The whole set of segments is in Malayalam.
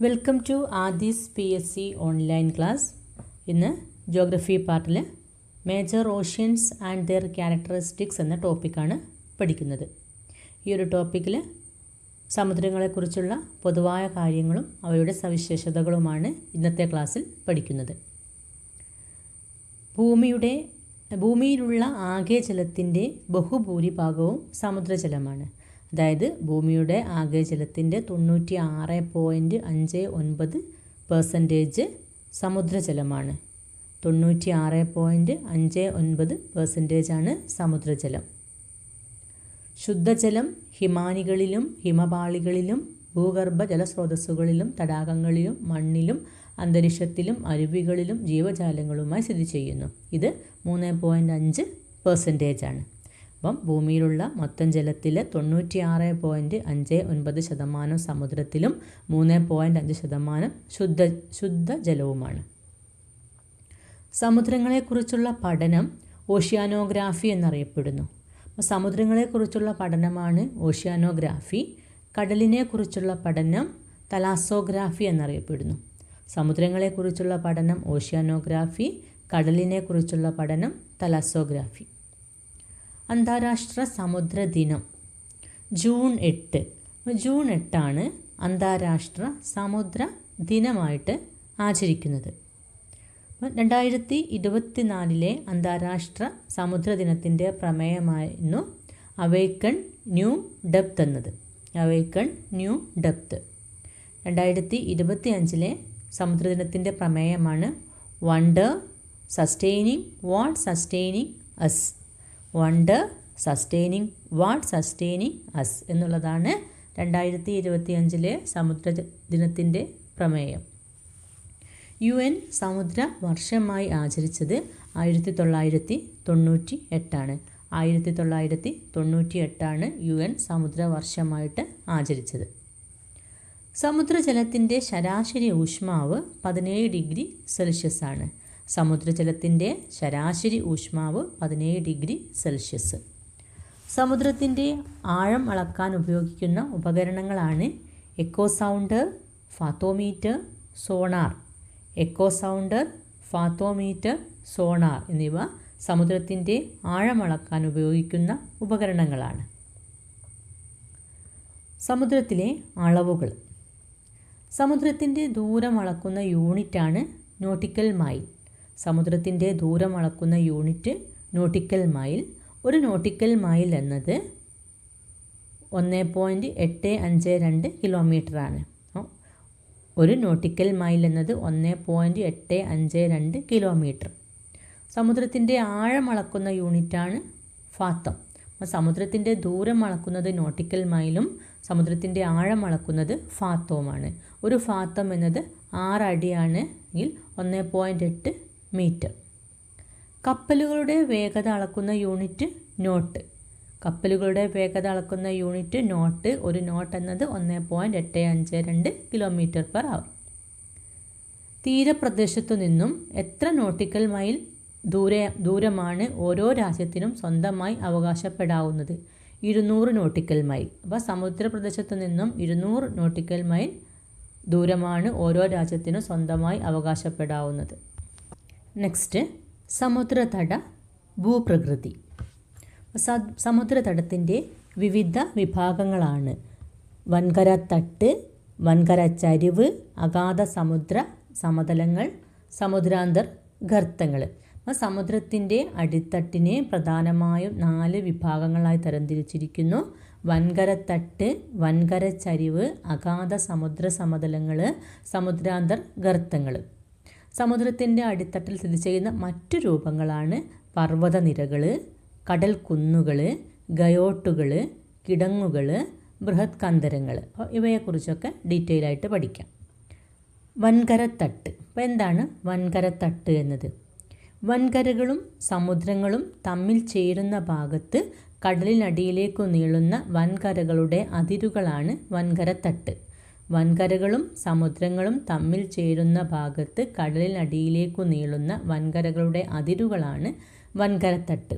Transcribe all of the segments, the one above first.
വെൽക്കം ടു ആദിസ് PSC ഓൺലൈൻ ക്ലാസ്. ഇന്ന് ജോഗ്രഫി പാർട്ടിൽ major oceans and their characteristics എന്ന ടോപ്പിക്കാണ് പഠിക്കുന്നത്. ഈ ഒരു ടോപ്പിക്കിൽ സമുദ്രങ്ങളെക്കുറിച്ചുള്ള പൊതുവായ കാര്യങ്ങളും അവയുടെ സവിശേഷതകളുമാണ് ഇന്നത്തെ ക്ലാസ്സിൽ പഠിക്കുന്നത്. ഭൂമിയിലുള്ള ആകെ ജലത്തിൻ്റെ ബഹുഭൂരിഭാഗവും സമുദ്രജലമാണ്. അതായത് ഭൂമിയുടെ ആകെ ജലത്തിൻ്റെ 96.59% സമുദ്രജലമാണ്. 96.59% സമുദ്രജലം. ശുദ്ധജലം ഹിമാനികളിലും ഹിമപാളികളിലും ഭൂഗർഭ ജലസ്രോതസ്സുകളിലും തടാകങ്ങളിലും മണ്ണിലും അന്തരീക്ഷത്തിലും അരുവികളിലും ജീവജാലങ്ങളുമായി സ്ഥിതി ചെയ്യുന്നു. ഇത് 3.5% അപ്പം ഭൂമിയിലുള്ള മൊത്തം ജലത്തിൽ 96.59% സമുദ്രത്തിലും 3.5% ശുദ്ധജലവുമാണ്. സമുദ്രങ്ങളെക്കുറിച്ചുള്ള പഠനം ഓഷ്യാനോഗ്രാഫി എന്നറിയപ്പെടുന്നു. സമുദ്രങ്ങളെക്കുറിച്ചുള്ള പഠനമാണ് ഓഷ്യാനോഗ്രാഫി. കടലിനെക്കുറിച്ചുള്ള പഠനം തലാസോഗ്രാഫി എന്നറിയപ്പെടുന്നു. സമുദ്രങ്ങളെക്കുറിച്ചുള്ള പഠനം ഓഷ്യാനോഗ്രാഫി, കടലിനെക്കുറിച്ചുള്ള പഠനം തലാസോഗ്രാഫി. അന്താരാഷ്ട്ര സമുദ്ര ദിനം ജൂൺ 8. ജൂൺ 8 അന്താരാഷ്ട്ര സമുദ്ര ദിനമായിട്ട് ആചരിക്കുന്നത്. 2024 അന്താരാഷ്ട്ര സമുദ്ര ദിനത്തിൻ്റെ പ്രമേയമായിരുന്നു അവേക്കൺ ന്യൂ ഡെപ്ത് എന്നത്. Awaken new depth. 2025 സമുദ്രദിനത്തിൻ്റെ പ്രമേയമാണ് wonder sustaining what sustaining us. Wonder sustaining what sustaining us എന്നുള്ളതാണ് 2025 സമുദ്ര ദിനത്തിൻ്റെ പ്രമേയം. UN സമുദ്ര വർഷമായി ആചരിച്ചത് 1998. 1998 UN സമുദ്ര വർഷമായിട്ട് ആചരിച്ചത്. സമുദ്രജലത്തിൻ്റെ ശരാശരി ഊഷ്മാവ് 17 ഡിഗ്രി സെൽഷ്യസ് ആണ്. സമുദ്രജലത്തിൻ്റെ ശരാശരി ഊഷ്മാവ് 17 ഡിഗ്രി സെൽഷ്യസ്. സമുദ്രത്തിൻ്റെ ആഴം അളക്കാൻ ഉപയോഗിക്കുന്ന ഉപകരണങ്ങളാണ് echo sounder, fathometer, sonar. Echo sounder, fathometer, sonar എന്നിവ സമുദ്രത്തിൻ്റെ ആഴം അളക്കാൻ ഉപയോഗിക്കുന്ന ഉപകരണങ്ങളാണ്. സമുദ്രത്തിലെ അളവുകൾ. സമുദ്രത്തിൻ്റെ ദൂരം അളക്കുന്ന യൂണിറ്റാണ് നോട്ടിക്കൽ മൈൽ. സമുദ്രത്തിൻ്റെ ദൂരം അളക്കുന്ന യൂണിറ്റ് നോട്ടിക്കൽ മൈൽ. ഒരു നോട്ടിക്കൽ മൈൽ എന്നത് 1.852 കിലോമീറ്ററാണ്. ഒരു നോട്ടിക്കൽ മൈൽ എന്നത് 1.852 കിലോമീറ്റർ. സമുദ്രത്തിൻ്റെ ആഴം അളക്കുന്ന യൂണിറ്റാണ് ഫാത്തം. സമുദ്രത്തിൻ്റെ ദൂരം അളക്കുന്നത് നോട്ടിക്കൽ മൈലും സമുദ്രത്തിൻ്റെ ആഴം അളക്കുന്നത് ഫാത്തവുമാണ്. ഒരു ഫാത്തം എന്നത് 6 അടിയാണെങ്കിൽ 1.8 മീറ്റർ. കപ്പലുകളുടെ വേഗത അളക്കുന്ന യൂണിറ്റ് നോട്ട്. കപ്പലുകളുടെ വേഗത അളക്കുന്ന യൂണിറ്റ് നോട്ട്. ഒരു നോട്ട് എന്നത് 1.852 km/h. തീരപ്രദേശത്തു നിന്നും എത്ര നോട്ടിക്കൽ മൈൽ ദൂരമാണ് ഓരോ രാജ്യത്തിനും സ്വന്തമായി അവകാശപ്പെടാവുന്നത്? 200 നോട്ടിക്കൽ മൈൽ. അപ്പോൾ സമുദ്രപ്രദേശത്തു നിന്നും 200 നോട്ടിക്കൽ മൈൽ ദൂരമാണ് ഓരോ രാജ്യത്തിനും സ്വന്തമായി അവകാശപ്പെടാവുന്നത്. നെക്സ്റ്റ്, സമുദ്രതട ഭൂപ്രകൃതി. സമുദ്രതടത്തിൻ്റെ വിവിധ വിഭാഗങ്ങളാണ് വൻകരത്തട്ട്, വൻകരച്ചരിവ്, അഗാധ സമുദ്ര സമതലങ്ങൾ, സമുദ്രാന്തർ ഗർത്തങ്ങൾ. സമുദ്രത്തിൻ്റെ അടിത്തട്ടിനെ പ്രധാനമായും 4 വിഭാഗങ്ങളായി തരംതിരിച്ചിരിക്കുന്നു. വൻകരത്തട്ട്, വൻകരച്ചരിവ്, അഗാധ സമുദ്ര സമതലങ്ങൾ, സമുദ്രാന്തർ ഗർത്തങ്ങൾ. സമുദ്രത്തിൻ്റെ അടിത്തട്ടിൽ സ്ഥിതി ചെയ്യുന്ന മറ്റു രൂപങ്ങളാണ് പർവ്വതനിരകൾ, കടൽ കുന്നുകൾ, ഗയോട്ടുകൾ, കിടങ്ങുകൾ, ബൃഹത് കന്ദരങ്ങൾ. ഇവയെക്കുറിച്ചൊക്കെ ഡീറ്റെയിൽ ആയിട്ട് പഠിക്കാം. വൻകരത്തട്ട്. അപ്പോൾ എന്താണ് വൻകരത്തട്ട് എന്നത്? വൻകരകളും സമുദ്രങ്ങളും തമ്മിൽ ചേരുന്ന ഭാഗത്ത് കടലിനടിയിലേക്കു നീളുന്ന വൻകരകളുടെ അതിരുകളാണ് വൻകരത്തട്ട്. വൻകരകളും സമുദ്രങ്ങളും തമ്മിൽ ചേരുന്ന ഭാഗത്ത് കടലിനടിയിലേക്കു നീളുന്ന വൻകരകളുടെ അതിരുകളാണ് വൻകരത്തട്ട്.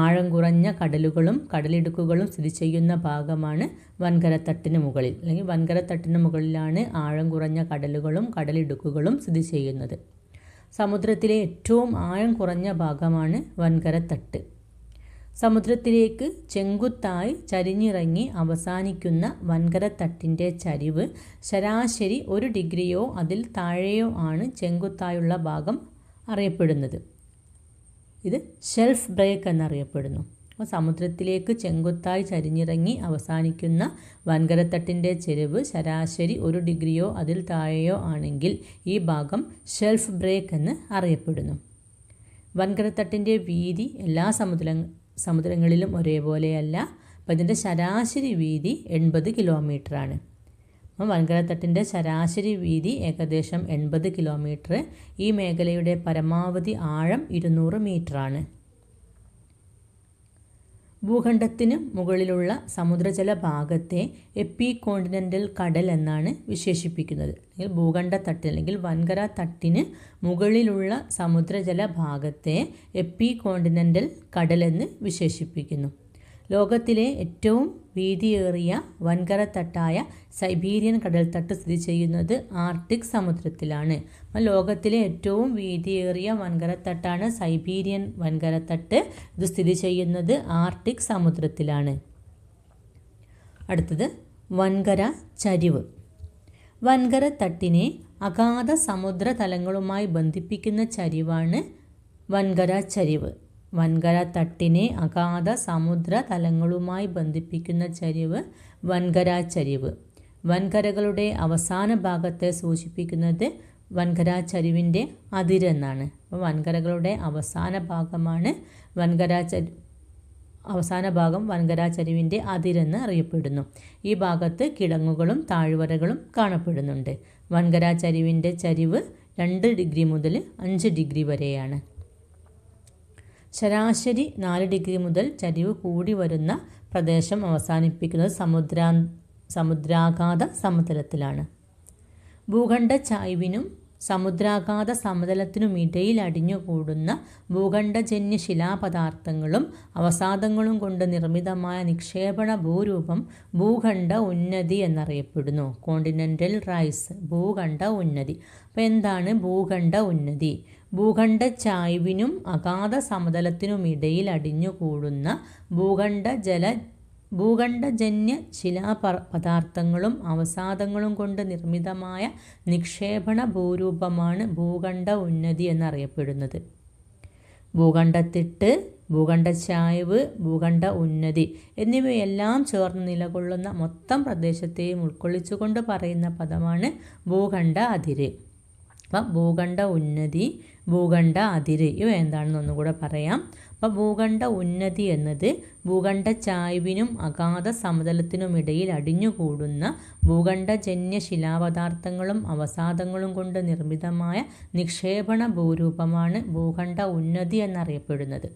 ആഴം കുറഞ്ഞ കടലുകളും കടലിടുക്കുകളും സ്ഥിതി ചെയ്യുന്ന ഭാഗമാണ് വൻകരത്തട്ടിന് മുകളിൽ, അല്ലെങ്കിൽ വൻകരത്തട്ടിന് മുകളിലാണ് ആഴം കുറഞ്ഞ കടലുകളും കടലിടുക്കുകളും സ്ഥിതി ചെയ്യുന്നത്. സമുദ്രത്തിലെ ഏറ്റവും ആഴം കുറഞ്ഞ ഭാഗമാണ് വൻകരത്തട്ട്. സമുദ്രത്തിലേക്ക് ചെങ്കുത്തായി ചരിഞ്ഞിറങ്ങി അവസാനിക്കുന്ന വൻകരത്തട്ടിൻ്റെ ചരിവ് ശരാശരി 1 ഡിഗ്രിയോ അതിൽ താഴെയോ ആണ് ചെങ്കുത്തായുള്ള ഭാഗം അറിയപ്പെടുന്നത്. ഇത് ഷെൽഫ് ബ്രേക്ക് എന്നറിയപ്പെടുന്നു. അപ്പോൾ സമുദ്രത്തിലേക്ക് ചെങ്കുത്തായി ചരിഞ്ഞിറങ്ങി അവസാനിക്കുന്ന വൻകരത്തട്ടിൻ്റെ ചരിവ് ശരാശരി 1 ഡിഗ്രിയോ അതിൽ താഴെയോ ആണെങ്കിൽ ഈ ഭാഗം ഷെൽഫ് ബ്രേക്ക് എന്ന് അറിയപ്പെടുന്നു. വൻകരത്തട്ടിൻ്റെ വീതി എല്ലാ സമുദ്രങ്ങളിലും ഒരേപോലെയല്ല. അപ്പോൾ ഇതിൻ്റെ ശരാശരി വീതി 80 കിലോമീറ്ററാണ്. അപ്പോൾ വൻകരത്തട്ടിൻ്റെ ശരാശരി വീതി ഏകദേശം 80 കിലോമീറ്റർ. ഈ മേഖലയുടെ പരമാവധി ആഴം 200 മീറ്ററാണ്. ഭൂഖണ്ഡത്തിന് മുകളിലുള്ള സമുദ്രജല ഭാഗത്തെ എപ്പികോണ്ടിനെൻ്റൽ കടൽ എന്നാണ് വിശേഷിപ്പിക്കുന്നത്. അല്ലെങ്കിൽ ഭൂഖണ്ഡത്തട്ട് അല്ലെങ്കിൽ വൻകര തട്ടിന് മുകളിലുള്ള സമുദ്രജല ഭാഗത്തെ എപ്പികോണ്ടിനെൻ്റൽ കടൽ എന്ന് വിശേഷിപ്പിക്കുന്നു. ലോകത്തിലെ ഏറ്റവും വീതിയേറിയ വൻകരത്തട്ടായ സൈബീരിയൻ കടൽത്തട്ട് സ്ഥിതി ചെയ്യുന്നത് ആർട്ടിക് സമുദ്രത്തിലാണ്. ലോകത്തിലെ ഏറ്റവും വീതിയേറിയ വൻകരത്തട്ടാണ് സൈബീരിയൻ വൻകരത്തട്ട്. ഇത് സ്ഥിതി ചെയ്യുന്നത് ആർട്ടിക് സമുദ്രത്തിലാണ്. അടുത്തത് വൻകര ചരിവ്. വൻകരത്തട്ടിനെ അഗാധ സമുദ്രതലങ്ങളുമായി ബന്ധിപ്പിക്കുന്ന ചരിവാണ് വൻകര ചരിവ്. വൻകരത്തട്ടിനെ അഗാധ സമുദ്ര തലങ്ങളുമായി ബന്ധിപ്പിക്കുന്ന ചരിവ് വൻകര ചരിവ്. വൻകരകളുടെ അവസാന ഭാഗത്തെ സൂചിപ്പിക്കുന്നത് വൻകര ചരിവിൻ്റെ അതിരെന്നാണ്. അപ്പോൾ വൻകരകളുടെ അവസാന ഭാഗമാണ് അവസാന ഭാഗം വൻകര ചരിവിൻ്റെ അതിരെന്ന് അറിയപ്പെടുന്നു. ഈ ഭാഗത്ത് കിടങ്ങുകളും താഴ്വരകളും കാണപ്പെടുന്നുണ്ട്. വൻകര ചരിവിൻ്റെ ചരിവ് 2 ഡിഗ്രി മുതൽ 5 ഡിഗ്രി വരെയാണ്. ശരാശരി 4 ഡിഗ്രി മുതൽ ചരിവ് കൂടി വരുന്ന പ്രദേശം അവസാനിപ്പിക്കുന്നത് സമുദ്രാഘാത സമതലത്തിലാണ്. ഭൂഖണ്ഡ ചായ്വിനും സമുദ്രാഘാത സമതലത്തിനുമിടയിൽ അടിഞ്ഞുകൂടുന്ന ഭൂഖണ്ഡജന്യ ശിലാപദാർത്ഥങ്ങളും അവസാദങ്ങളും കൊണ്ട് നിർമ്മിതമായ നിക്ഷേപണ ഭൂരൂപം ഭൂഖണ്ഡ ഉന്നതി എന്നറിയപ്പെടുന്നു. കോണ്ടിനെൻ്റൽ റൈസ്, ഭൂഖണ്ഡ ഉന്നതി. അപ്പോൾ എന്താണ് ഭൂഖണ്ഡ ഉന്നതി? ഭൂഖണ്ഡ അഗാധ സമതലത്തിനുമിടയിൽ അടിഞ്ഞുകൂടുന്ന ഭൂഖണ്ഡജന്യ ശിലാപദാർത്ഥങ്ങളും അവസാദങ്ങളും കൊണ്ട് നിർമ്മിതമായ നിക്ഷേപണ ഭൂരൂപമാണ് ഭൂഖണ്ഡ ഉന്നതി എന്നറിയപ്പെടുന്നത്. ഭൂഖണ്ഡത്തിട്ട്, ഭൂഖണ്ഡച്ചായ്വ്, ഭൂഖണ്ഡ ഉന്നതി എന്നിവയെല്ലാം ചേർന്ന് നിലകൊള്ളുന്ന മൊത്തം പ്രദേശത്തെയും ഉൾക്കൊള്ളിച്ചുകൊണ്ട് പറയുന്ന പദമാണ് ഭൂഖണ്ഡ അതിര്. അപ്പം ഭൂഖണ്ഡ ഉന്നതി, ഭൂഖണ്ഡ അതിര് ഇവ എന്താണെന്ന് ഒന്നുകൂടെ പറയാം. അപ്പോൾ ഭൂഖണ്ഡ ഉന്നതി എന്നത് ഭൂഖണ്ഡ ചായ്വിനും അഗാധ സമതലത്തിനുമിടയിൽ അടിഞ്ഞുകൂടുന്ന ഭൂഖണ്ഡജന്യ ശിലാപദാർത്ഥങ്ങളും അവസാദങ്ങളും കൊണ്ട് നിർമ്മിതമായ നിക്ഷേപണ ഭൂരൂപമാണ് ഭൂഖണ്ഡ ഉന്നതി എന്നറിയപ്പെടുന്നത്.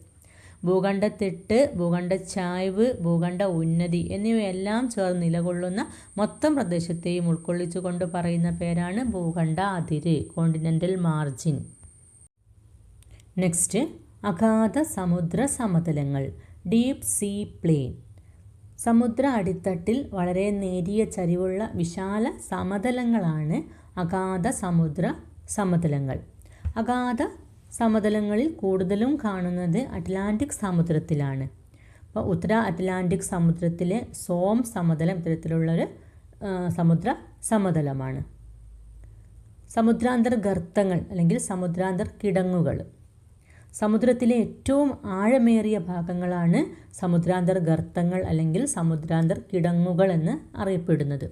ഭൂഖണ്ഡത്തിട്ട്, ഭൂഖണ്ഡച്ചായ്വ്, ഭൂഖണ്ഡ ഉന്നതി എന്നിവയെല്ലാം ചേർന്ന് നിലകൊള്ളുന്ന മൊത്തം പ്രദേശത്തെയും ഉൾക്കൊള്ളിച്ചുകൊണ്ട് പറയുന്ന പേരാണ് ഭൂഖണ്ഡ അതിര്, കോണ്ടിനെൻ്റൽ മാർജിൻ. നെക്സ്റ്റ്, അഗാധ സമുദ്ര സമതലങ്ങൾ, ഡീപ്പ് സീ പ്ലെയിൻ. സമുദ്ര അടിത്തട്ടിൽ വളരെ നേരിയ ചരിവുള്ള വിശാല സമതലങ്ങളാണ് അഗാധ സമുദ്ര സമതലങ്ങൾ. അഗാധ സമതലങ്ങളിൽ കൂടുതലും കാണുന്നത് അറ്റ്ലാന്റിക് സമുദ്രത്തിലാണ്. അപ്പോൾ ഉത്തര അറ്റ്ലാന്റിക് സമുദ്രത്തിലെ സോം സമതലം ഇത്തരത്തിലുള്ളൊരു സമുദ്ര സമതലമാണ്. സമുദ്രാന്തർ ഗർത്തങ്ങൾ അല്ലെങ്കിൽ സമുദ്രാന്തർ കിടങ്ങുകൾ. സമുദ്രത്തിലെ ഏറ്റവും ആഴമേറിയ ഭാഗങ്ങളാണ് സമുദ്രാന്തർ ഗർത്തങ്ങൾ അല്ലെങ്കിൽ സമുദ്രാന്തർ കിടങ്ങുകൾ എന്ന് അറിയപ്പെടുന്നത്.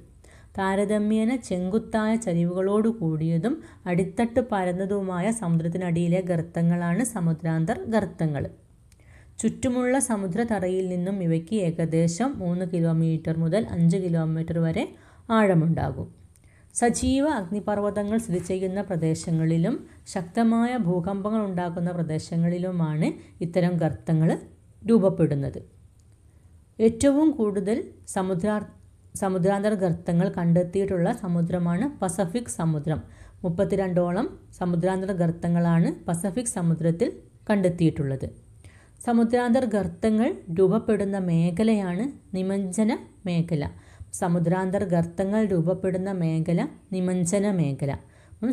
താരതമ്യേന ചെങ്കുത്തായ ചരിവുകളോട് കൂടിയതും അടിത്തട്ട് പരന്നതുമായ സമുദ്രത്തിനടിയിലെ ഗർത്തങ്ങളാണ് സമുദ്രാന്തർ ഗർത്തങ്ങൾ. ചുറ്റുമുള്ള സമുദ്രതറയിൽ നിന്നും ഇവയ്ക്ക് ഏകദേശം 3 കിലോമീറ്റർ മുതൽ 5 കിലോമീറ്റർ വരെ ആഴമുണ്ടാകും. സജീവ അഗ്നിപർവ്വതങ്ങൾ സ്ഥിതി ചെയ്യുന്ന പ്രദേശങ്ങളിലും ശക്തമായ ഭൂകമ്പങ്ങൾ ഉണ്ടാകുന്ന പ്രദേശങ്ങളിലുമാണ് ഇത്തരം ഗർത്തങ്ങൾ രൂപപ്പെടുന്നത്. ഏറ്റവും കൂടുതൽ സമുദ്രാന്തർ ഗർത്തങ്ങൾ കണ്ടെത്തിയിട്ടുള്ള സമുദ്രമാണ് പസഫിക് സമുദ്രം. 32ഓളം സമുദ്രാന്തർ ഗർത്തങ്ങളാണ് പസഫിക് സമുദ്രത്തിൽ കണ്ടെത്തിയിട്ടുള്ളത്. സമുദ്രാന്തർ ഗർത്തങ്ങൾ രൂപപ്പെടുന്ന മേഖലയാണ് നിമജ്ജന മേഖല. സമുദ്രാന്തർ ഗർത്തങ്ങൾ രൂപപ്പെടുന്ന മേഖല നിമജ്ജന മേഖല.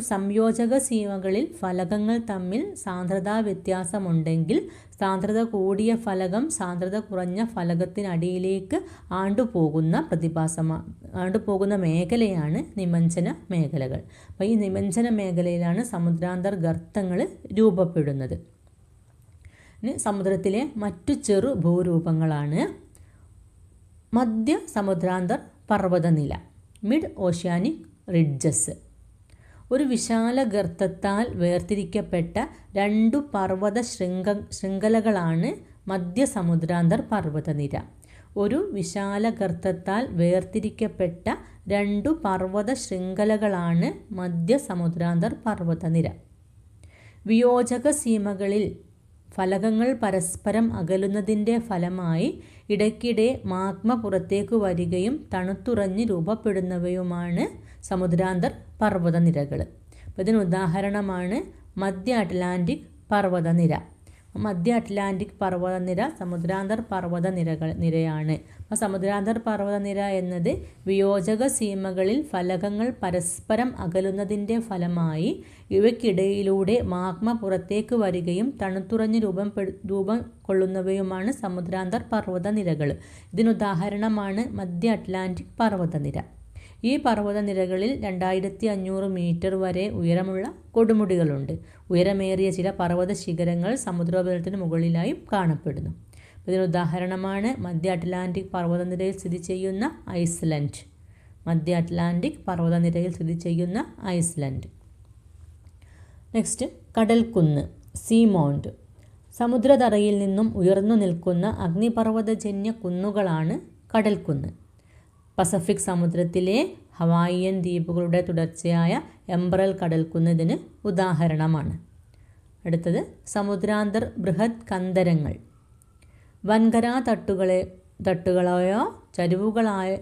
സംയോജക സീമകളിൽ ഫലകങ്ങൾ തമ്മിൽ സാന്ദ്രതാ വ്യത്യാസമുണ്ടെങ്കിൽ സാന്ദ്രത കൂടിയ ഫലകം സാന്ദ്രത കുറഞ്ഞ ഫലകത്തിനടിയിലേക്ക് ആണ്ടുപോകുന്ന മേഖലയാണ് നിമജ്ജന മേഖലകൾ. അപ്പോൾ ഈ നിമജ്ജന മേഖലയിലാണ് സമുദ്രാന്തർ ഗർത്തങ്ങൾ രൂപപ്പെടുന്നത്. സമുദ്രത്തിലെ മറ്റു ചെറു ഭൂരൂപങ്ങളാണ് മധ്യ സമുദ്രാന്തർ പർവ്വതനില, മിഡ് ഓഷ്യാനിക് റിഡ്ജസ്. ഒരു വിശാല ഗർത്തത്താൽ വേർതിരിക്കപ്പെട്ട 2 പർവ്വത ശൃംഖലകളാണ് മധ്യ സമുദ്രാന്തർ പർവ്വതനിര. ഒരു വിശാല ഗർത്തത്താൽ വേർതിരിക്കപ്പെട്ട 2 പർവ്വത ശൃംഖലകളാണ് മധ്യ സമുദ്രാന്തർ പർവ്വതനിര. വിയോജക സീമകളിൽ ഫലകങ്ങൾ പരസ്പരം അകലുന്നതിൻ്റെ ഫലമായി ഇടയ്ക്കിടെ മാഗ്മ പുറത്തേക്ക് വരികയും തണുത്തുറഞ്ഞ് രൂപപ്പെടുന്നവയുമാണ് സമുദ്രാന്തർ പർവ്വതനിരകൾ. അപ്പോൾ ഇതിന് ഉദാഹരണമാണ് മധ്യ അറ്റ്ലാന്റിക് പർവ്വതനിര. മധ്യ അറ്റ്ലാന്റിക് പർവ്വതനിര സമുദ്രാന്തർ നിരയാണ്. അപ്പോൾ സമുദ്രാന്തർ പർവ്വതനിര എന്നത് വിയോജക സീമകളിൽ ഫലകങ്ങൾ പരസ്പരം അകലുന്നതിൻ്റെ ഫലമായി ഇവയ്ക്കിടയിലൂടെ മാഗ്മ പുറത്തേക്ക് വരികയും തണുത്തുറഞ്ഞ് രൂപം കൊള്ളുന്നവയുമാണ് സമുദ്രാന്തർ പർവ്വതനിരകൾ. ഇതിനുദാഹരണമാണ് മധ്യ അറ്റ്ലാന്റിക് പർവ്വതനിര. ഈ പർവ്വതനിരകളിൽ 2500 മീറ്റർ വരെ ഉയരമുള്ള കൊടുമുടികളുണ്ട്. ഉയരമേറിയ ചില പർവ്വത ശിഖരങ്ങൾ സമുദ്രോപരിതലത്തിന് മുകളിലായും കാണപ്പെടുന്നു. ഇതിനുദാഹരണമാണ് മധ്യ അറ്റ്ലാന്റിക് പർവ്വതനിരയിൽ സ്ഥിതി ചെയ്യുന്ന ഐസ്ലൻഡ്. മധ്യ അറ്റ്ലാന്റിക് പർവ്വതനിരയിൽ സ്ഥിതി ചെയ്യുന്ന ഐസ്ലൻഡ്. നെക്സ്റ്റ്, കടൽക്കുന്ന്, സീമോണ്ട്. സമുദ്രതറയിൽ നിന്നും ഉയർന്നു നിൽക്കുന്ന അഗ്നിപർവ്വതജന്യ കുന്നുകളാണ് കടൽക്കുന്ന്. പസഫിക് സമുദ്രത്തിലെ ഹവായിയൻ ദ്വീപുകളുടെ തുടർച്ചയായ എംബറൽ കടൽക്കുന്ന് ഇതിന് ഉദാഹരണമാണ്. അടുത്തത്, സമുദ്രാന്തർ ബൃഹത് കന്ദരങ്ങൾ. വൻകര തട്ടുകളെയോ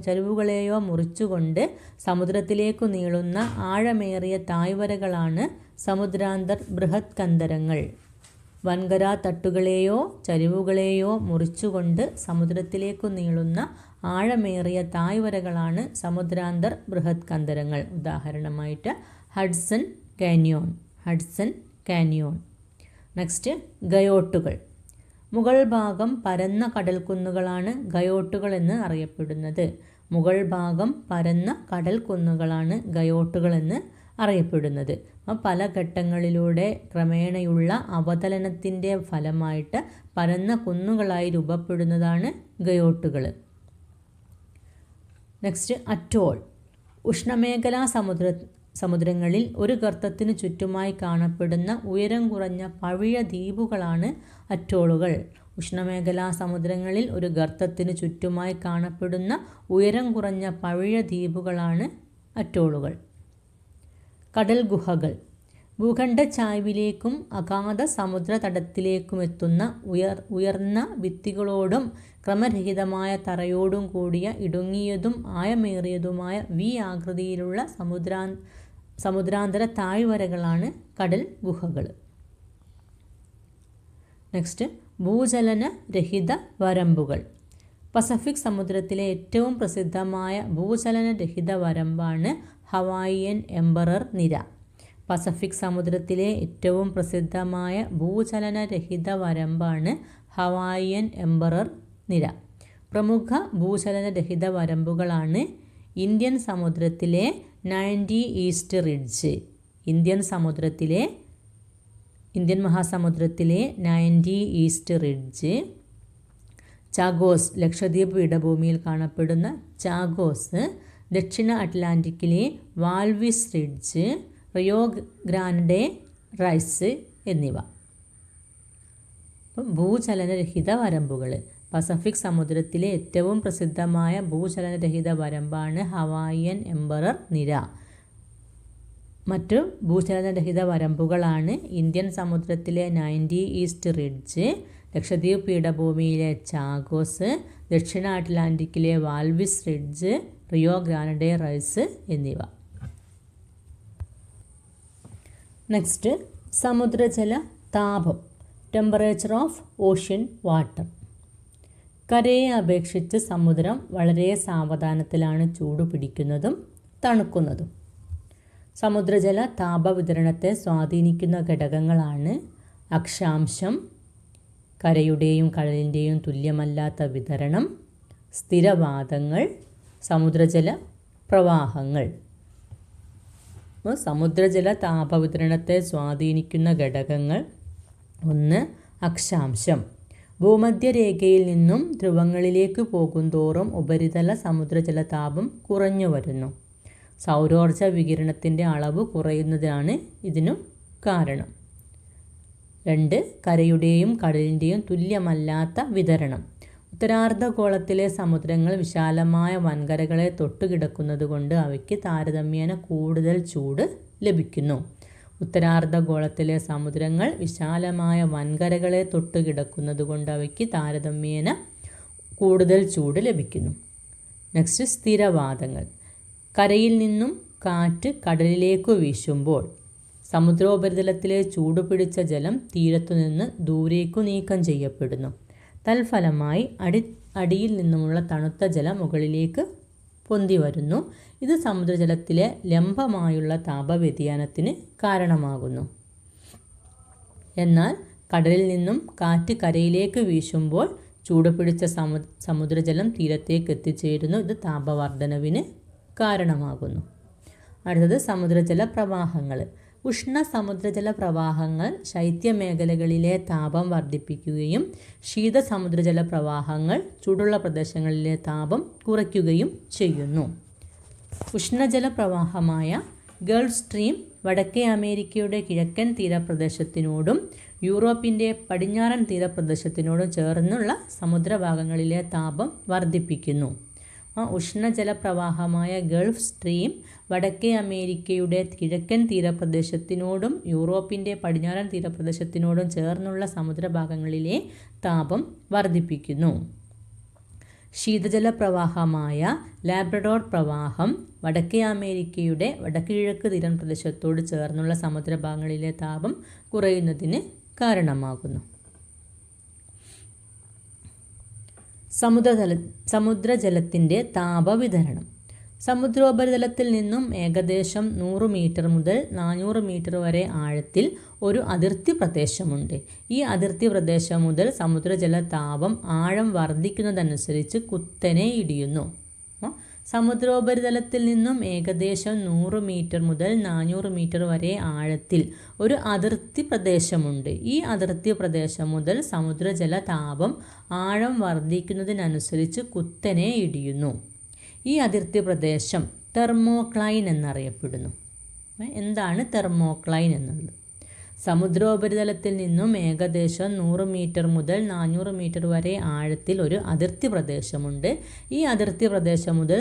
ചരിവുകളെയോ മുറിച്ചുകൊണ്ട് സമുദ്രത്തിലേക്കു നീളുന്ന ആഴമേറിയ തായ്വരകളാണ് സമുദ്രാന്തർ ബൃഹത് കന്ദരങ്ങൾ. വൻകര തട്ടുകളെയോ ചരിവുകളെയോ മുറിച്ചുകൊണ്ട് സമുദ്രത്തിലേക്കു നീളുന്ന ആഴമേറിയ തായ്വരകളാണ് സമുദ്രാന്തർ ബൃഹത് കന്ദരങ്ങൾ. ഉദാഹരണമായിട്ട് ഹഡ്സൺ കാനിയോൺ. നെക്സ്റ്റ്, ഗയോട്ടുകൾ. മുകൾ ഭാഗം പരന്ന കടൽക്കുന്നുകളാണ് ഗയോട്ടുകൾ എന്ന് അറിയപ്പെടുന്നത്. മുകൾ ഭാഗം പരന്ന കടൽക്കുന്നുകളാണ് ഗയോട്ടുകൾ എന്ന് അറിയപ്പെടുന്നത്. പല ഘട്ടങ്ങളിലൂടെ ക്രമേണയുള്ള അവതലനത്തിൻ്റെ ഫലമായിട്ട് പരന്ന കുന്നുകളായി രൂപപ്പെടുന്നതാണ് ഗയോട്ടുകൾ. Next, atoll. ഉഷ്ണമേഖലാ സമുദ്രങ്ങളിൽ ഒരു ഗർത്തത്തിനു ചുറ്റുമായി കാണപ്പെടുന്ന ഉയരം കുറഞ്ഞ പവിഴ ദ്വീപുകളാണ് അറ്റോളുകൾ. ഉഷ്ണമേഖലാ സമുദ്രങ്ങളിൽ ഒരു ഗർത്തത്തിനു ചുറ്റുമായി കാണപ്പെടുന്ന ഉയരം കുറഞ്ഞ പവിഴ ദ്വീപുകളാണ് അറ്റോളുകൾ. കടൽ ഗുഹകൾ. ഭൂഖണ്ഡ ചായ്വിലേക്കും അഗാധ സമുദ്രതടത്തിലേക്കുമെത്തുന്ന ഉയർന്ന ഭിത്തികളോടും ക്രമരഹിതമായ തറയോടും കൂടിയ ഇടുങ്ങിയതും ആയമേറിയതുമായ വി ആകൃതിയിലുള്ള സമുദ്രാന്തര താഴ്വരകളാണ് കടൽ ഗുഹകൾ. നെക്സ്റ്റ്, ഭൂചലന രഹിത വരമ്പുകൾ. പസഫിക് സമുദ്രത്തിലെ ഏറ്റവും പ്രസിദ്ധമായ ഭൂചലന രഹിത വരമ്പാണ് ഹവായിയൻ എംബറർ നിര. പസഫിക് സമുദ്രത്തിലെ ഏറ്റവും പ്രസിദ്ധമായ ഭൂചലനരഹിത വരമ്പാണ് ഹവായിയൻ എംബറർ നിര. പ്രമുഖ ഭൂചലനരഹിത വരമ്പുകളാണ് ഇന്ത്യൻ സമുദ്രത്തിലെ 90 ഈസ്റ്റ് റിഡ്ജ്. ഇന്ത്യൻ മഹാസമുദ്രത്തിലെ 90 ഈസ്റ്റ് റിഡ്ജ്. ചാഗോസ്, ലക്ഷദ്വീപ് പീഠഭൂമിയിൽ കാണപ്പെടുന്ന ചാഗോസ്. ദക്ഷിണ അറ്റ്ലാന്റിക്കിലെ Walvis ridge, Rio Grande rise എന്നിവ. ഭൂചലനരഹിത വരമ്പുകൾ. പസഫിക് സമുദ്രത്തിലെ ഏറ്റവും പ്രസിദ്ധമായ ഭൂചലനരഹിത വരമ്പാണ് ഹവായിയൻ എംബറർ നിര. മറ്റു ഭൂചലനരഹിത വരമ്പുകളാണ് ഇന്ത്യൻ സമുദ്രത്തിലെ 90 ഈസ്റ്റ് റിഡ്ജ്, ലക്ഷദ്വീപ് പീഠഭൂമിയിലെ ചാഗോസ്, ദക്ഷിണ അറ്റ്ലാന്റിക്കിലെ Walvis ridge, Rio Grande rise എന്നിവ. നെക്സ്റ്റ്, സമുദ്രജല താപം, ടെമ്പറേച്ചർ ഓഫ് ഓഷ്യൻ വാട്ടർ. കരയെ അപേക്ഷിച്ച് സമുദ്രം വളരെ സാവധാനത്തിലാണ് ചൂട് പിടിക്കുന്നതും തണുക്കുന്നതും. സമുദ്രജല താപവിതരണത്തെ സ്വാധീനിക്കുന്ന ഘടകങ്ങളാണ് അക്ഷാംശം, കരയുടെയും കടലിൻ്റെയും തുല്യമല്ലാത്ത വിതരണം, സ്ഥിരവാതങ്ങൾ, സമുദ്രജല പ്രവാഹങ്ങൾ. സമുദ്രജല താപവിതരണത്തെ സ്വാധീനിക്കുന്ന ഘടകങ്ങൾ: ഒന്ന്, അക്ഷാംശം. ഭൂമധ്യരേഖയിൽ നിന്നും ധ്രുവങ്ങളിലേക്ക് പോകുന്തോറും ഉപരിതല സമുദ്രജലതാപം കുറഞ്ഞു വരുന്നു. സൗരോർജ വികിരണത്തിൻ്റെ അളവ് കുറയുന്നതാണ് ഇതിനു കാരണം. രണ്ട്, കരയുടെയും കടലിൻ്റെയും തുല്യമല്ലാത്ത വിതരണം. ഉത്തരാർദ്ധഗോളത്തിലെ സമുദ്രങ്ങൾ വിശാലമായ വൻകരകളെ തൊട്ടുകിടക്കുന്നത് കൊണ്ട് അവയ്ക്ക് താരതമ്യേന കൂടുതൽ ചൂട് ലഭിക്കുന്നു. ഉത്തരാർദ്ധഗോളത്തിലെ സമുദ്രങ്ങൾ വിശാലമായ വൻകരകളെ തൊട്ടുകിടക്കുന്നത് കൊണ്ട് അവയ്ക്ക് താരതമ്യേന കൂടുതൽ ചൂട് ലഭിക്കുന്നു. നെക്സ്റ്റ്, സ്ഥിരവാതങ്ങൾ. കരയിൽ നിന്നും കാറ്റ് കടലിലേക്ക് വീശുമ്പോൾ സമുദ്രോപരിതലത്തിലെ ചൂടുപിടിച്ച ജലം തീരത്തുനിന്ന് ദൂരേക്കു നീക്കം ചെയ്യപ്പെടുന്നു. തൽഫലമായി അടിയിൽ നിന്നുമുള്ള തണുത്ത ജലം മുകളിലേക്ക് പൊന്തി വരുന്നു. ഇത് സമുദ്രജലത്തിലെ ലംബമായുള്ള താപവ്യതിയാനത്തിന് കാരണമാകുന്നു. എന്നാൽ കടലിൽ നിന്നും കാറ്റ് കരയിലേക്ക് വീശുമ്പോൾ ചൂടുപിടിച്ച സമുദ്രജലം തീരത്തേക്ക് എത്തിച്ചേരുന്നു. ഇത് താപവർദ്ധനവിന് കാരണമാകുന്നു. അടുത്തത് സമുദ്രജല പ്രവാഹങ്ങൾ. ഉഷ്ണ സമുദ്രജല പ്രവാഹങ്ങൾ ശൈത്യമേഖലകളിലെ താപം വർദ്ധിപ്പിക്കുകയും ശീത സമുദ്രജല പ്രവാഹങ്ങൾ ചൂടുള്ള പ്രദേശങ്ങളിലെ താപം കുറയ്ക്കുകയും ചെയ്യുന്നു. ഉഷ്ണജല പ്രവാഹമായ ഗൾഫ് സ്ട്രീം വടക്കേ അമേരിക്കയുടെ കിഴക്കൻ തീരപ്രദേശത്തിനോടും യൂറോപ്പിൻ്റെ പടിഞ്ഞാറൻ തീരപ്രദേശത്തിനോടും ചേർന്നുള്ള സമുദ്രഭാഗങ്ങളിലെ താപം വർദ്ധിപ്പിക്കുന്നു. ഉഷ്ണജല പ്രവാഹമായ ഗൾഫ് സ്ട്രീം വടക്കേ അമേരിക്കയുടെ കിഴക്കൻ തീരപ്രദേശത്തിനോടും യൂറോപ്പിൻ്റെ പടിഞ്ഞാറൻ തീരപ്രദേശത്തിനോടും ചേർന്നുള്ള സമുദ്രഭാഗങ്ങളിലെ താപം വർദ്ധിപ്പിക്കുന്നു. ശീതജല പ്രവാഹമായ ലാബ്രഡോർ പ്രവാഹം വടക്കേ അമേരിക്കയുടെ വടക്കുകിഴക്ക് തീരപ്രദേശത്തോട് ചേർന്നുള്ള സമുദ്രഭാഗങ്ങളിലെ താപം കുറയുന്നതിന് കാരണമാകുന്നു. സമുദ്രജലത്തിൻ്റെ താപവിതരണം. സമുദ്രോപരിതലത്തിൽ നിന്നും ഏകദേശം 100 മീറ്റർ മുതൽ 400 മീറ്റർ വരെ ആഴത്തിൽ ഒരു അതിർത്തി പ്രദേശമുണ്ട്. ഈ അതിർത്തി പ്രദേശം മുതൽ സമുദ്രജല താപം ആഴം വർദ്ധിക്കുന്നതനുസരിച്ച് കുത്തനെ ഇടിയുന്നു. സമുദ്രോപരിതലത്തിൽ നിന്നും ഏകദേശം 100 മീറ്റർ മുതൽ 400 മീറ്റർ വരെ ആഴത്തിൽ ഒരു അതിർത്തി പ്രദേശമുണ്ട്. ഈ അതിർത്തി പ്രദേശം മുതൽ സമുദ്രജല താപം ആഴം വർദ്ധിക്കുന്നതിനനുസരിച്ച് കുത്തനെ ഇടിയുന്നു. ഈ അതിർത്തി പ്രദേശം തെർമോക്ലൈൻ എന്നറിയപ്പെടുന്നു. എന്താണ് തെർമോക്ലൈൻ എന്നുള്ളത്? സമുദ്രോപരിതലത്തിൽ നിന്നും ഏകദേശം 100 മീറ്റർ മുതൽ 400 മീറ്റർ വരെ ആഴത്തിൽ ഒരു അതിർത്തി പ്രദേശമുണ്ട്. ഈ അതിർത്തി പ്രദേശം മുതൽ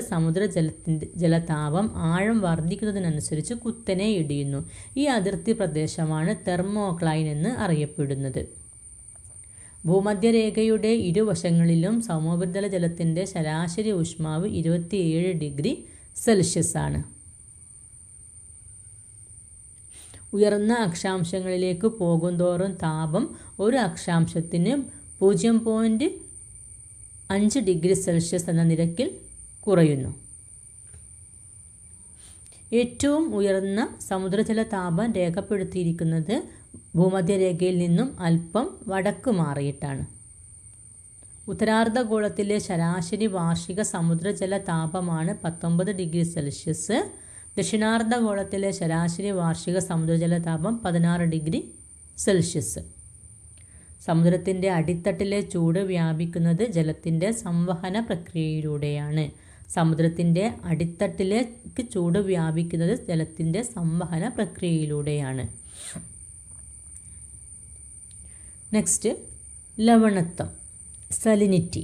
ജലതാപം ആഴം വർദ്ധിക്കുന്നതിനനുസരിച്ച് കുത്തനെ ഇടിയുന്നു. ഈ അതിർത്തി പ്രദേശമാണ് തെർമോക്ലൈൻ എന്ന് അറിയപ്പെടുന്നത്. ഭൂമധ്യരേഖയുടെ ഇരുവശങ്ങളിലും സമോപരിതല ജലത്തിൻ്റെ ശരാശരി ഊഷ്മാവ് 27 ഡിഗ്രി സെൽഷ്യസ് ആണ്. ഉയർന്ന അക്ഷാംശങ്ങളിലേക്ക് പോകുന്തോറും താപം ഒരു അക്ഷാംശത്തിന് 0.5 ഡിഗ്രി സെൽഷ്യസ് എന്ന നിരക്കിൽ കുറയുന്നു. ഏറ്റവും ഉയർന്ന സമുദ്രജല താപം രേഖപ്പെടുത്തിയിരിക്കുന്നത് ഭൂമധ്യരേഖയിൽ നിന്നും അല്പം വടക്ക് മാറിയിട്ടാണ്. ഉത്തരാർദ്ധഗോളത്തിലെ ശരാശരി വാർഷിക സമുദ്രജല താപമാണ് 19 ഡിഗ്രി സെൽഷ്യസ്. ദക്ഷിണാർദ്ധഗോളത്തിലെ ശരാശരി വാർഷിക സമുദ്രജല താപം 16 ഡിഗ്രി സെൽഷ്യസ്. സമുദ്രത്തിൻ്റെ അടിത്തട്ടിലെ ചൂട് വ്യാപിക്കുന്നത് ജലത്തിൻ്റെ സംവഹന പ്രക്രിയയിലൂടെയാണ്. സമുദ്രത്തിൻ്റെ അടിത്തട്ടിലേക്ക് ചൂട് വ്യാപിക്കുന്നത് ജലത്തിൻ്റെ സംവഹന പ്രക്രിയയിലൂടെയാണ്. Next, ലവണത്വം, salinity.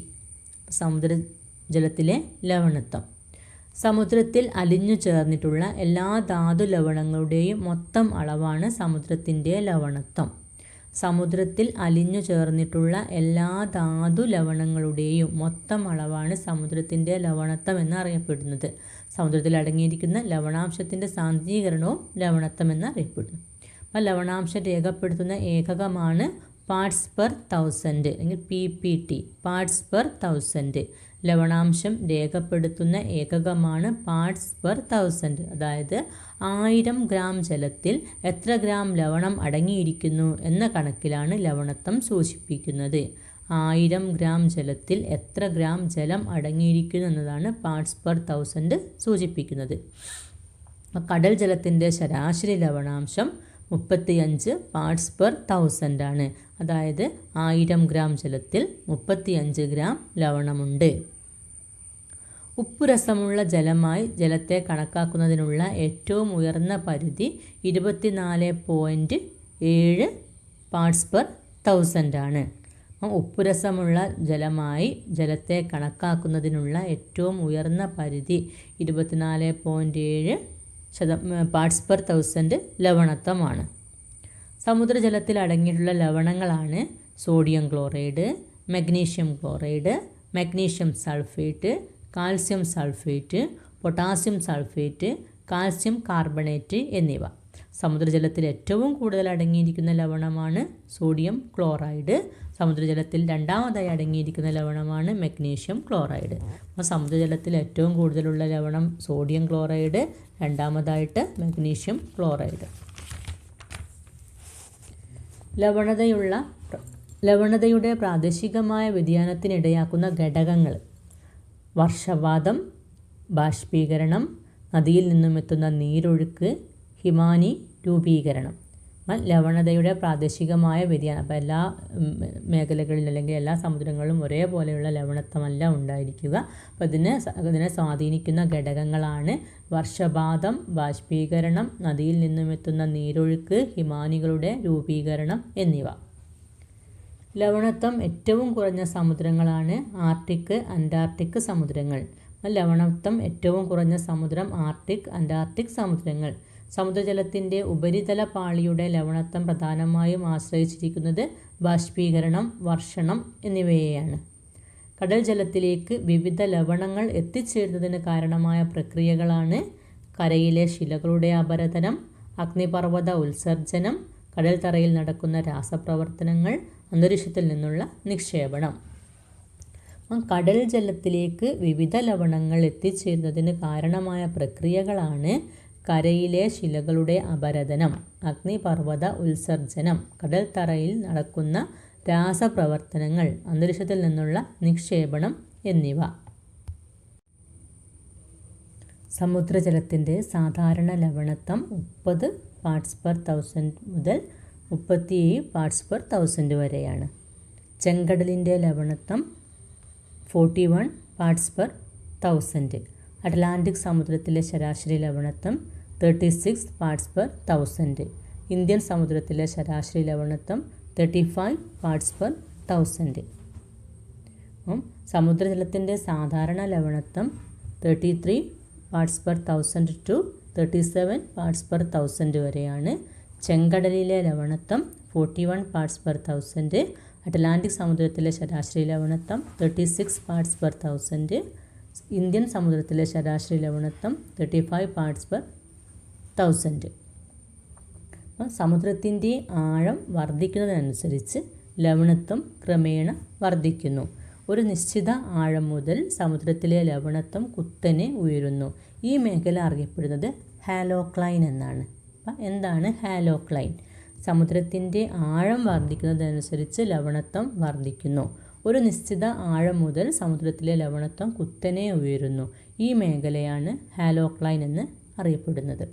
സമുദ്രജലത്തിലെ ലവണത്വം. സമുദ്രത്തിൽ അലിഞ്ഞു ചേർന്നിട്ടുള്ള എല്ലാ ധാതു ലവണങ്ങളുടെയും മൊത്തം അളവാണ് സമുദ്രത്തിൻ്റെ ലവണത്വം. സമുദ്രത്തിൽ അലിഞ്ഞു ചേർന്നിട്ടുള്ള എല്ലാ ധാതു ലവണങ്ങളുടെയും മൊത്തം അളവാണ് സമുദ്രത്തിൻ്റെ ലവണത്വം എന്നറിയപ്പെടുന്നത്. സമുദ്രത്തിൽ അടങ്ങിയിരിക്കുന്ന ലവണാംശത്തിൻ്റെ സാന്ദ്രീകരണവും ലവണത്വം എന്നറിയപ്പെടുന്നു. അപ്പോൾ ലവണാംശം രേഖപ്പെടുത്തുന്ന ഏകകമാണ് പാർട്സ് പെർ തൗസൻഡ് അല്ലെങ്കിൽ PPT, പാർട്സ് പെർ തൗസൻഡ്. ലവണാംശം രേഖപ്പെടുത്തുന്ന ഏകകമാണ് പാർട്സ് പെർ തൗസൻഡ്. അതായത് 1000 ഗ്രാം ജലത്തിൽ എത്ര ഗ്രാം ലവണം അടങ്ങിയിരിക്കുന്നു എന്ന കണക്കിലാണ് ലവണത്വം സൂചിപ്പിക്കുന്നത്. 1000 ഗ്രാം ജലത്തിൽ എത്ര ഗ്രാം ജലം അടങ്ങിയിരിക്കുന്നു എന്നതാണ് പാർട്സ് പെർ തൗസൻഡ് സൂചിപ്പിക്കുന്നത്. കടൽ ജലത്തിൻ്റെ ശരാശരി ലവണാംശം 35 പാർട്സ് പെർ തൗസൻഡ് ആണ്. അതായത് 1000 ഗ്രാം ജലത്തിൽ 35 ഗ്രാം ലവണമുണ്ട്. ഉപ്പുരസമുള്ള ജലമായി ജലത്തെ കണക്കാക്കുന്നതിനുള്ള ഏറ്റവും ഉയർന്ന പരിധി 24.7 പാർട്സ് പെർ തൗസൻഡ് ആണ്. ഉപ്പുരസമുള്ള ജലമായി ജലത്തെ കണക്കാക്കുന്നതിനുള്ള ഏറ്റവും ഉയർന്ന പരിധി 24.7 പാർട്സ് പെർ തൗസൻഡ് ലവണത്വമാണ്. സമുദ്രജലത്തിൽ അടങ്ങിയിട്ടുള്ള ലവണങ്ങളാണ് sodium chloride, magnesium chloride, magnesium sulphate, calcium sulphate, potassium sulphate, calcium carbonate എന്നിവ. സമുദ്രജലത്തിൽ ഏറ്റവും കൂടുതൽ അടങ്ങിയിരിക്കുന്ന ലവണമാണ് സോഡിയം ക്ലോറൈഡ്. സമുദ്രജലത്തിൽ രണ്ടാമതായി അടങ്ങിയിരിക്കുന്ന ലവണമാണ് മഗ്നീഷ്യം ക്ലോറൈഡ്. അപ്പോൾ സമുദ്രജലത്തിൽ ഏറ്റവും കൂടുതലുള്ള ലവണം സോഡിയം ക്ലോറൈഡ്, രണ്ടാമതായിട്ട് മഗ്നീഷ്യം ക്ലോറൈഡ്. ലവണതയുടെ പ്രാദേശികമായ വ്യതിയാനത്തിനിടയാക്കുന്ന ഘടകങ്ങൾ: വർഷപാതം, ബാഷ്പീകരണം, നദിയിൽ നിന്നും എത്തുന്ന നീരൊഴുക്ക്, ഹിമാനി രൂപീകരണം. ലവണതയുടെ പ്രാദേശികമായ വ്യതിയാനം. അപ്പോൾ എല്ലാ മേഖലകളിലും അല്ലെങ്കിൽ എല്ലാ സമുദ്രങ്ങളിലും ഒരേപോലെയുള്ള ലവണത്വമല്ല ഉണ്ടായിരിക്കുക. അപ്പോൾ ഇതിനെ സ്വാധീനിക്കുന്ന ഘടകങ്ങളാണ് വർഷപാതം, ബാഷ്പീകരണം, നദിയിൽ നിന്നും എത്തുന്ന നീരൊഴുക്ക്, ഹിമാനികളുടെ രൂപീകരണം എന്നിവ. ലവണത്വം ഏറ്റവും കുറഞ്ഞ സമുദ്രങ്ങളാണ് ആർട്ടിക്, അന്റാർട്ടിക് സമുദ്രങ്ങൾ. ലവണത്വം ഏറ്റവും കുറഞ്ഞ സമുദ്രം ആർട്ടിക്, അന്റാർട്ടിക് സമുദ്രങ്ങൾ. സമുദ്രജലത്തിൻ്റെ ഉപരിതല പാളിയുടെ ലവണത്വം പ്രധാനമായും ആശ്രയിച്ചിരിക്കുന്നത് ബാഷ്പീകരണം, വർഷണം എന്നിവയെയാണ്. കടൽ ജലത്തിലേക്ക് വിവിധ ലവണങ്ങൾ എത്തിച്ചേരുന്നതിന് കാരണമായ പ്രക്രിയകളാണ് കരയിലെ ശിലകളുടെ അപരദനം, അഗ്നിപർവ്വത ഉത്സർജനം, കടൽ തറയിൽ നടക്കുന്ന രാസപ്രവർത്തനങ്ങൾ, അന്തരീക്ഷത്തിൽ നിന്നുള്ള നിക്ഷേപണം. കടൽ ജലത്തിലേക്ക് വിവിധ ലവണങ്ങൾ എത്തിച്ചേരുന്നതിന് കാരണമായ പ്രക്രിയകളാണ് കരയിലെ ശിലകളുടെ അപരദനം, അഗ്നിപർവ്വത ഉത്സർജനം, കടൽ തറയിൽ നടക്കുന്ന രാസപ്രവർത്തനങ്ങൾ, അന്തരീക്ഷത്തിൽ നിന്നുള്ള നിക്ഷേപണം എന്നിവ. സമുദ്രജലത്തിൻ്റെ സാധാരണ ലവണത്വം 30 പാർട്സ് പെർ തൗസൻഡ് മുതൽ 37 പാർട്സ് പെർ തൗസൻഡ് വരെയാണ്. ചെങ്കടലിൻ്റെ ലവണത്വം 41 പാർട്സ് പെർ തൗസൻഡ്. അറ്റ്ലാന്റിക് സമുദ്രത്തിലെ ശരാശരി ലവണത്വം 36 പാർട്സ് പെർ തൗസൻഡ്. ഇന്ത്യൻ സമുദ്രത്തിലെ ശരാശരി ലവണത്വം 35 പാർട്സ് പെർ തൗസൻഡ്. സമുദ്രജലത്തിൻ്റെ സാധാരണ ലവണത്വം 33 parts per thousand two 37 parts per thousand വരെയാണ്. ചെങ്കടലിലെ ലവണത്വം 41 പാർട്സ് പെർ തൗസൻഡ്. അറ്റ്ലാന്റിക് സമുദ്രത്തിലെ ശരാശരി ലവണത്വം 36 പാർട്സ് പെർ തൗസൻഡ്. ഇന്ത്യൻ സമുദ്രത്തിലെ ശരാശരി ലവണത്വം 35 പാർട്സ് പെർ തൗസൻഡ്. സമുദ്രത്തിൻ്റെ ആഴം വർദ്ധിക്കുന്നതിനനുസരിച്ച് ലവണത്വം ക്രമേണ വർദ്ധിക്കുന്നു. ഒരു നിശ്ചിത ആഴം മുതൽ സമുദ്രത്തിലെ ലവണത്വം കുത്തനെ ഉയരുന്നു. ഈ മേഖല അറിയപ്പെടുന്നത് ഹാലോക്ലൈൻ എന്നാണ്. അപ്പം എന്താണ് ഹാലോക്ലൈൻ? സമുദ്രത്തിൻ്റെ ആഴം വർദ്ധിക്കുന്നതനുസരിച്ച് ലവണത്വം വർദ്ധിക്കുന്നു. ഒരു നിശ്ചിത ആഴം മുതൽ സമുദ്രത്തിലെ ലവണത്വം കുത്തനെ ഉയരുന്നു. ഈ മേഖലയാണ് ഹാലോക്ലൈൻ എന്ന് അറിയപ്പെടുന്നത്.